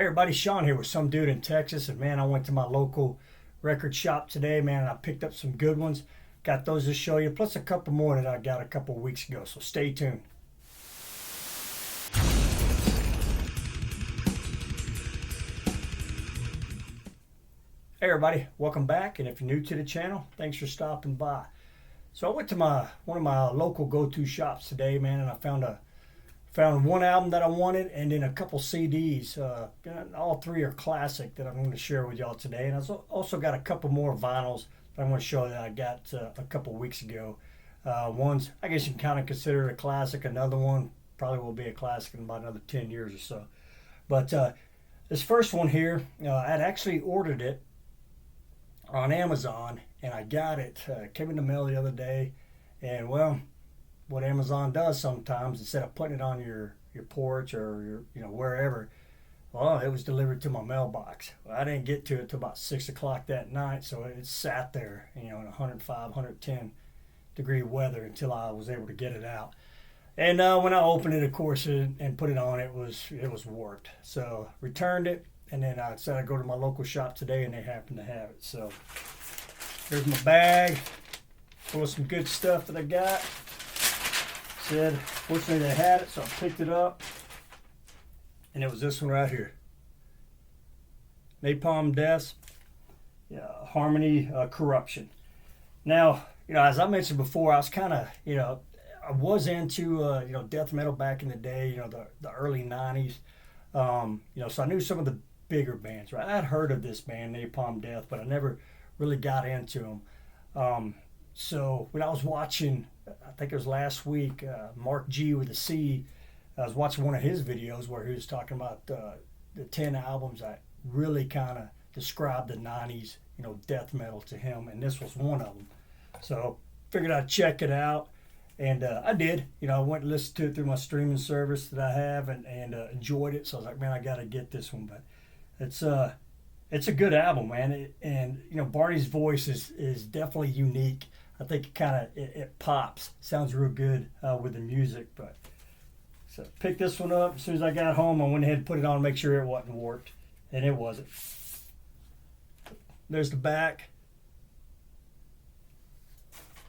Everybody, Sean here with some dude in Texas, and man, I went to my local record shop today, man, and I picked up some good ones. Got those to show you, plus a couple more that I got a couple weeks ago, so stay tuned. Hey everybody, welcome back, and if you're new to the channel, thanks for stopping by. So I went to one of my local go-to shops today, man, and I found one album that I wanted, and then a couple CDs. All three are classic that I'm going to share with y'all today. And I also got a couple more vinyls that I'm going to show you that I got a couple weeks ago. One's, I guess you can kind of consider it a classic. Another one probably will be a classic in about another 10 years or so. But this first one here, I'd actually ordered it on Amazon, and I got it. It came in the mail the other day, and well, what Amazon does sometimes, instead of putting it on your porch or your wherever, well, it was delivered to my mailbox. Well, I didn't get to it till about 6 o'clock that night, so it sat there, in 105, 110 degree weather until I was able to get it out. And when I opened it, of course, and put it on, it was warped. So returned it, and then I said I'd go to my local shop today, and they happened to have it. So here's my bag full of some good stuff that I got. Said, fortunately they had it, so I picked it up, and it was this one right here. Napalm Death, Harmony, Corruption. Now, as I mentioned before, I was kind of, I was into, death metal back in the day, the early 90s. So I knew some of the bigger bands, right? I'd heard of this band, Napalm Death, but I never really got into them. So when I was watching, I think it was last week, Mark G with a C, I was watching one of his videos where he was talking about the 10 albums that really kind of described the 90s, death metal to him, and this was one of them. So figured I'd check it out, and I did. I went and listened to it through my streaming service that I have, and enjoyed it. So I was like, man, I got to get this one. But it's a good album, man. And Barney's voice is definitely unique. I think it pops. Sounds real good with the music. But so picked this one up as soon as I got home. I went ahead and put it on to make sure it wasn't warped, and it wasn't. There's the back,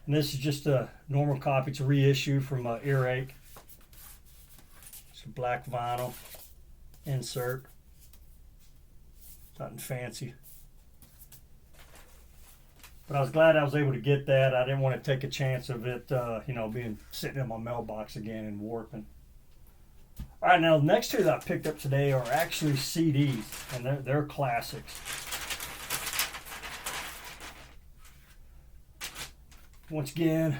and this is just a normal copy. It's a reissue from Earache. It's a black vinyl insert. Nothing fancy. But I was glad I was able to get that. I didn't want to take a chance of it, being sitting in my mailbox again and warping. All right, now the next two that I picked up today are actually CDs, and they're classics. Once again, like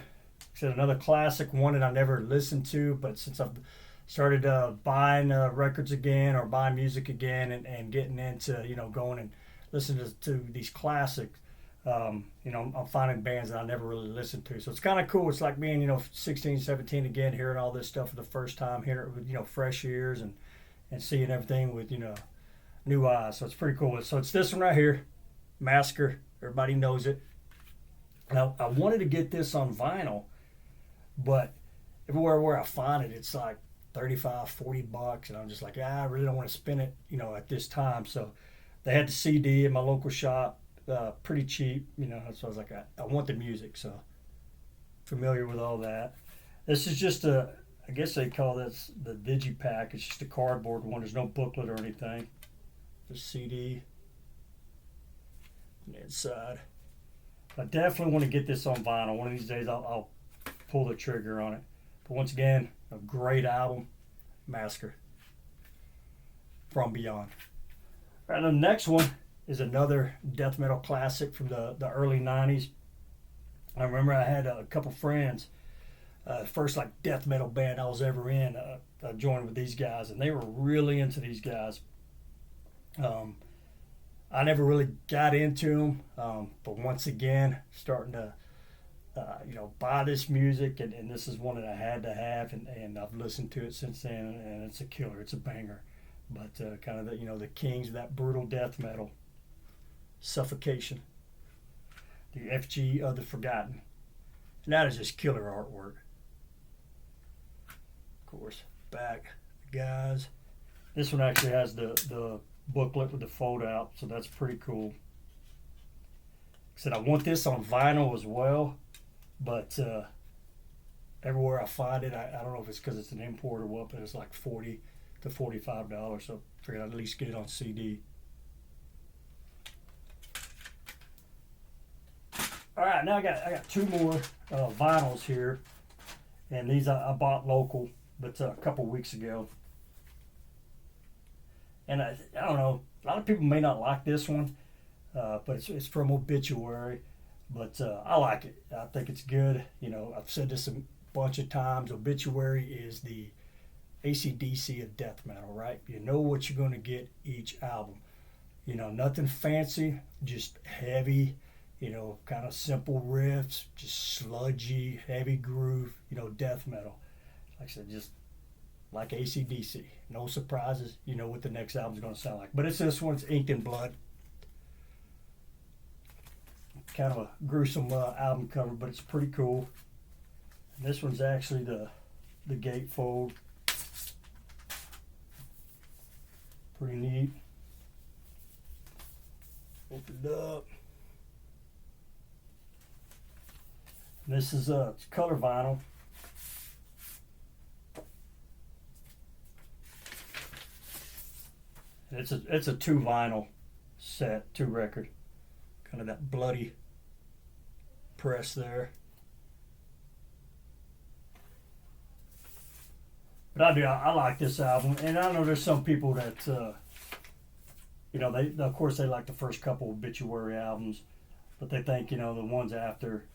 I said, another classic, one that I never listened to, but since I've started buying records again or buying music again and getting into, going and listening to these classics, I'm finding bands that I never really listened to. So it's kind of cool. It's like being, 16, 17 again, hearing all this stuff for the first time, hearing it with, fresh ears and seeing everything with, new eyes. So it's pretty cool. So it's this one right here, Massacre. Everybody knows it. Now, I wanted to get this on vinyl, but everywhere where I find it, it's like $35, $40, and I'm just like, I really don't want to spend it, at this time. So they had the CD in my local shop. Pretty cheap, so I was like, I want the music, so familiar with all that. This is just I guess they call this the digipack. It's just a cardboard one. There's no booklet or anything. Just CD on the inside. I definitely want to get this on vinyl. One of these days I'll pull the trigger on it. But once again, a great album, Massacre, From Beyond. All right, the next one is another death metal classic from the early 90s. I remember I had a couple friends, first death metal band I was ever in, I joined with these guys, and they were really into these guys. I never really got into them, but once again, starting to, buy this music, and this is one that I had to have, and I've listened to it since then, and it's a killer, it's a banger. But kind of the kings of that brutal death metal. Suffocation, the FG of the Forgotten, and that is just killer artwork. Of course, back, guys. This one actually has the booklet with the fold out, so that's pretty cool. I said I want this on vinyl as well, but everywhere I find it, I don't know if it's because it's an import or what, but it's like $40 to $45. So I figured I'd at least get it on CD. All right, now I got two more vinyls here, and these I bought local, but a couple weeks ago. And I don't know, a lot of people may not like this one, but it's from Obituary, but I like it. I think it's good. You know, I've said this a bunch of times. Obituary is the AC/DC of death metal, right? You know what you're going to get each album. You know, nothing fancy, just heavy, you know, kind of simple riffs, just sludgy, heavy groove, you know, death metal. Like I said, just like AC/DC. No surprises. You know what the next album's going to sound like. But it's this one. It's Inked in Blood. Kind of a gruesome album cover, but it's pretty cool. And this one's actually the gatefold. Pretty neat. Open it up. And this is it's color vinyl. And it's a two vinyl set, two record. Kind of that bloody press there. But I like this album, and I know there's some people that you know, they of course they like the first couple Obituary albums, but they think, you know, the ones after,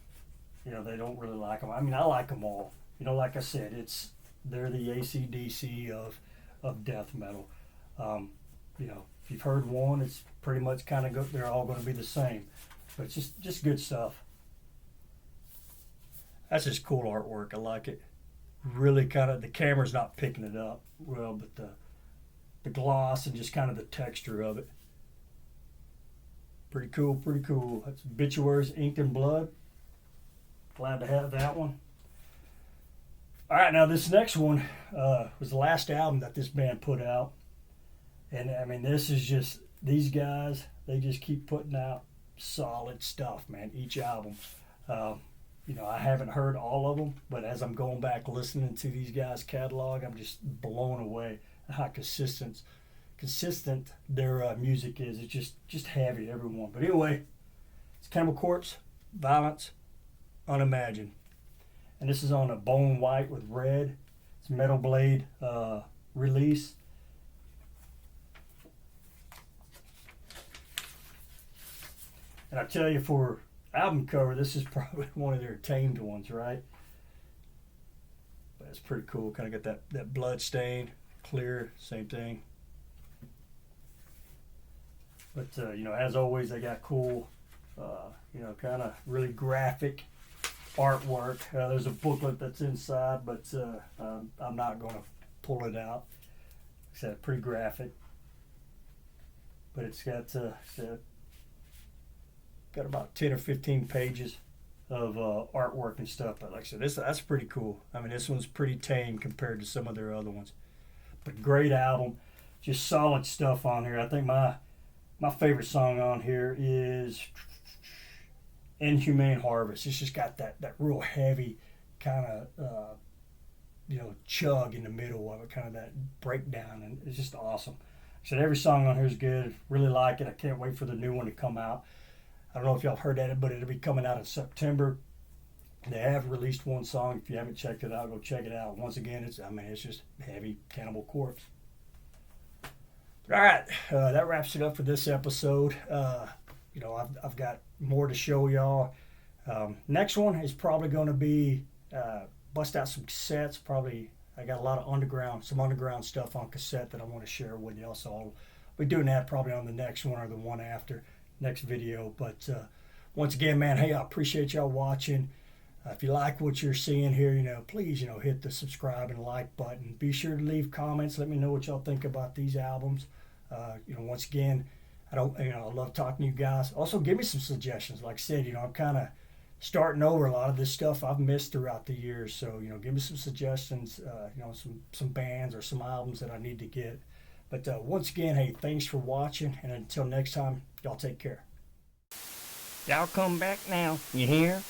you know, they don't really like them. I mean, I like them all. You know, like I said, they're the AC/DC of death metal. You know, if you've heard one, it's pretty much kind of they're all going to be the same, but it's just good stuff. That's just cool artwork. I like it. Really kind of, the camera's not picking it up well, but the gloss and just kind of the texture of it. Pretty cool, pretty cool. That's Obituary's Inked in Blood. Glad to have that one. All right, now this next one was the last album that this band put out. And I mean, this is just, these guys, they just keep putting out solid stuff, man, each album. You know, I haven't heard all of them, but as I'm going back listening to these guys' catalog, I'm just blown away how consistent their music is. It's just heavy, everyone. But anyway, it's Cannibal Corpse, Violence, Unimagined. And this is on a bone white with red. It's Metal Blade release. And I tell you, for album cover, this is probably one of their tamed ones, right? But it's pretty cool. Kind of got that blood stain, clear, same thing. But you know, as always, they got cool, you know, kind of really graphic artwork. There's a booklet that's inside, but I'm not going to pull it out. Like I said, pretty graphic. But it's got got about 10 or 15 pages of artwork and stuff. But like I said, that's pretty cool. I mean, this one's pretty tame compared to some of their other ones. But great album. Just solid stuff on here. I think my favorite song on here is Inhumane Harvest. It's just got that real heavy kind of, you know, chug in the middle of it, kind of that breakdown. And it's just awesome. So every song on here is good. Really like it. I can't wait for the new one to come out. I don't know if y'all heard that, but it'll be coming out in September. They have released one song. If you haven't checked it out, go check it out. Once again, it's just heavy Cannibal Corpse. All right, that wraps it up for this episode. You know, I've got more to show y'all. Next one is probably going to be bust out some cassettes. Probably I got a lot of underground stuff on cassette that I want to share with y'all. So I'll be doing that probably on the next one or the one after. Next video. But once again, man, hey, I appreciate y'all watching. If you like what you're seeing here, you know, please, you know, hit the subscribe and like button. Be sure to leave comments. Let me know what y'all think about these albums. You know, once again, I love talking to you guys. Also, give me some suggestions. Like I said, you know, I'm kind of starting over a lot of this stuff I've missed throughout the years. So, you know, give me some suggestions. You know, some bands or some albums that I need to get But once again, hey, thanks for watching, and until next time, y'all take care. Y'all come back now, you hear?